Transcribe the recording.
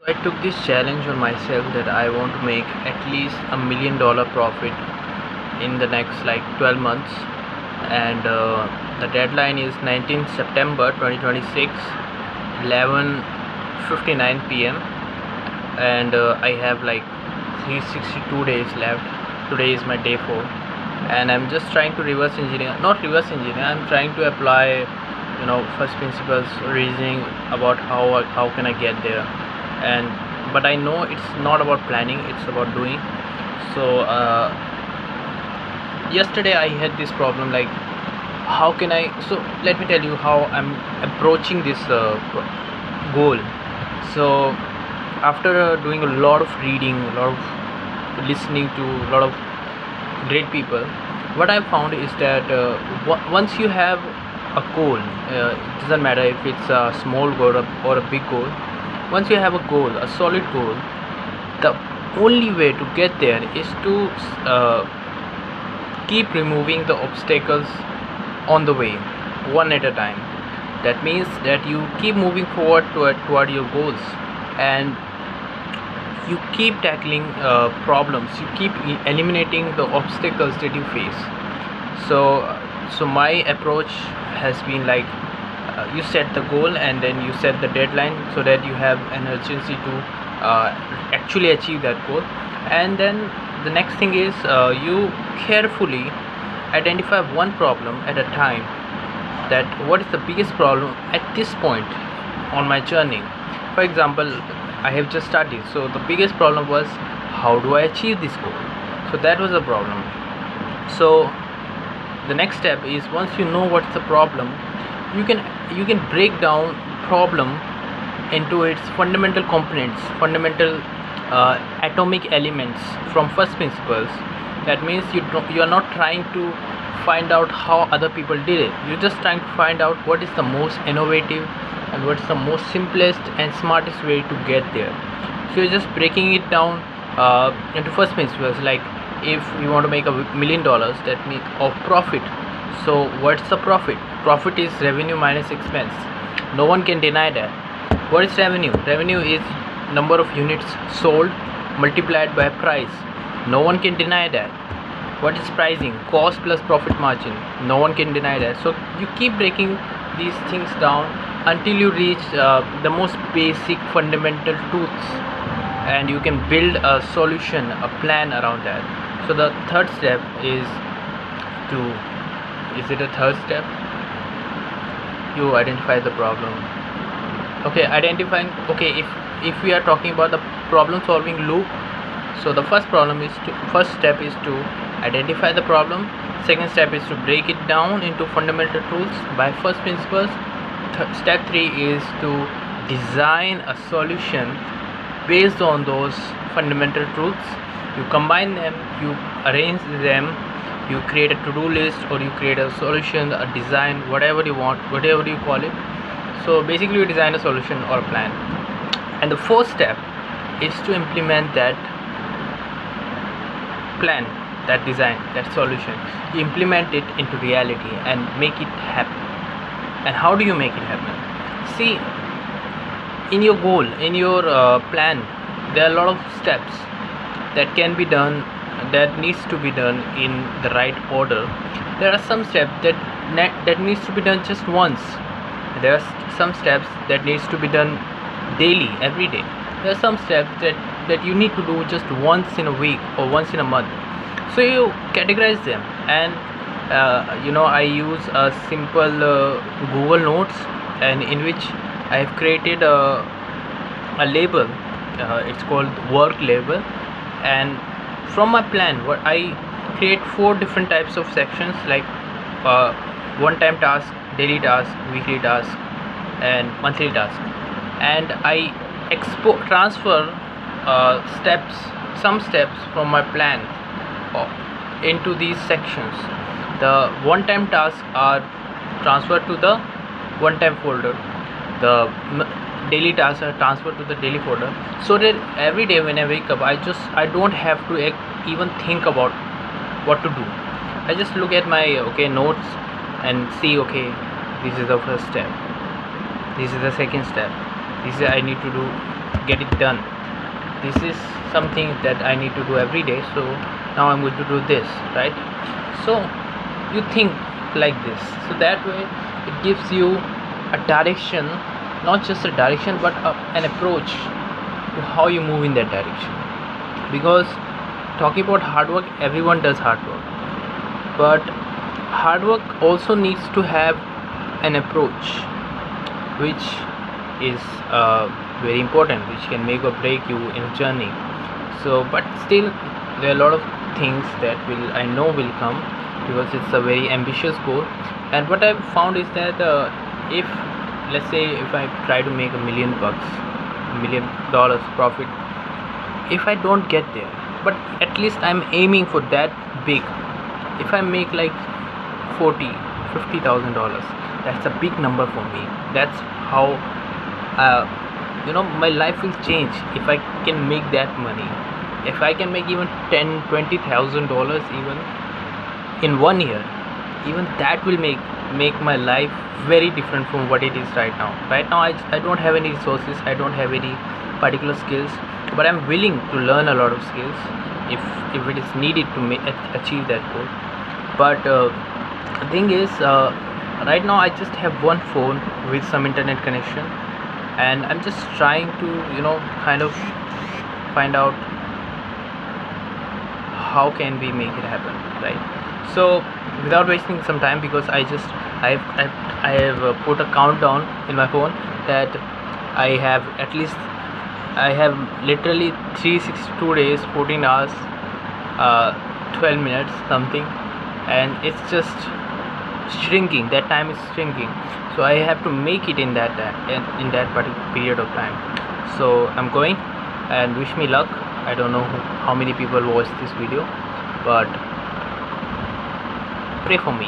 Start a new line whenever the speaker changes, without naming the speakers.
I took this challenge on myself that I want to make at least $1 million profit in the next like 12 months, and the deadline is 19th September 2026, 11:59 p.m. and I have like 362 days left. Today is my day 4, and I'm just trying to reverse engineer, not reverse engineer. I'm trying to apply, first principles reasoning about how can I get there, and but I know it's not about planning; it's about doing. So yesterday I had this problem like how can I. So let me tell you how I'm approaching this goal. So after doing a lot of reading, a lot of listening to a lot of great people, what I found is that once you have a goal, it doesn't matter if it's a small goal or a big goal. Once you have a goal, a solid goal, the only way to get there is to keep removing the obstacles on the way, one at a time. That means that you keep moving forward toward your goals, and you keep tackling problems, you keep eliminating the obstacles that you face. So my approach has been like, you set the goal and then you set the deadline so that you have an urgency to actually achieve that goal. And then the next thing is, you carefully identify one problem at a time, that what is the biggest problem at this point on my journey. For example, I have just started, so the biggest problem was how do I achieve this goal. So that was a problem. So the next step is, once you know what's the problem, you can break down problem into its fundamental components, fundamental atomic elements from first principles. That means you are not trying to find out how other people did it. You're just trying to find out what is the most innovative and what's the most simplest and smartest way to get there. So you're just breaking it down into first principles. Like, if you want to make $1 million, that means of profit. So what's the profit? Profit is revenue minus expense. No one can deny that. What is revenue? Revenue is number of units sold multiplied by price. No one can deny that. What is pricing? Cost plus profit margin. No one can deny that. So you keep breaking these things down until you reach the most basic fundamental truths, and you can build a solution, a plan around that. So the third step is to, is it a third step? You identify the problem. Okay, identifying. Okay, if we are talking about the problem solving loop, so the first step is to identify the problem. Second step is to break it down into fundamental truths by first principles. Step 3 is to design a solution based on those fundamental truths. You combine them, you arrange them, you create a to-do list, or you create a solution, a design, whatever you want, whatever you call it. So basically you design a solution or a plan. And the fourth step is to implement that plan, that design, that solution. You implement it into reality and make it happen. And how do you make it happen? See, in your goal, in your plan, there are a lot of steps that can be done, that needs to be done in the right order. There are some steps that needs to be done just once. There are some steps that needs to be done daily, every day. There are some steps that you need to do just once in a week or once in a month. So you categorize them, and I use a simple Google Notes, and in which I have created a label. It's called work label, and from my plan, what I create 4 different types of sections, like one-time task, daily task, weekly task, and monthly task. And I transfer some steps from my plan into these sections. The one-time tasks are transferred to the one-time folder. The daily tasks are transferred to the daily folder, so that every day when I wake up, I don't have to even think about what to do. I just look at my notes and see, okay, this is the first step, this is the second step, this is I need to do get it done. This is something that I need to do every day, so now I'm going to do this, right? So you think like this, so that way it gives you a direction, not just a direction but an approach to how you move in that direction. Because talking about hard work, everyone does hard work, but hard work also needs to have an approach which is very important, which can make or break you in a journey. So but still there are a lot of things that I know will come, because it's a very ambitious goal. And what I've found is that if, let's say, if I try to make $1 million, $1 million profit, if I don't get there, but at least I'm aiming for that big. If I make like $40,000-$50,000, that's a big number for me. That's how my life will change if I can make that money. If I can make even $10,000-$20,000 even in 1 year, even that will make my life very different from what it is right now. Right now I don't have any resources, I don't have any particular skills, but I'm willing to learn a lot of skills if it is needed to achieve that goal. But the thing is, right now I just have one phone with some internet connection, and I'm just trying to kind of find out how can we make it happen, right? So without wasting some time, because I have put a countdown in my phone that I have literally 362 days, 14 hours, 12 minutes something, and it's just shrinking. That time is shrinking, so I have to make it in that particular period of time. So I'm going, and wish me luck. I don't know how many people watch this video, but pray for me.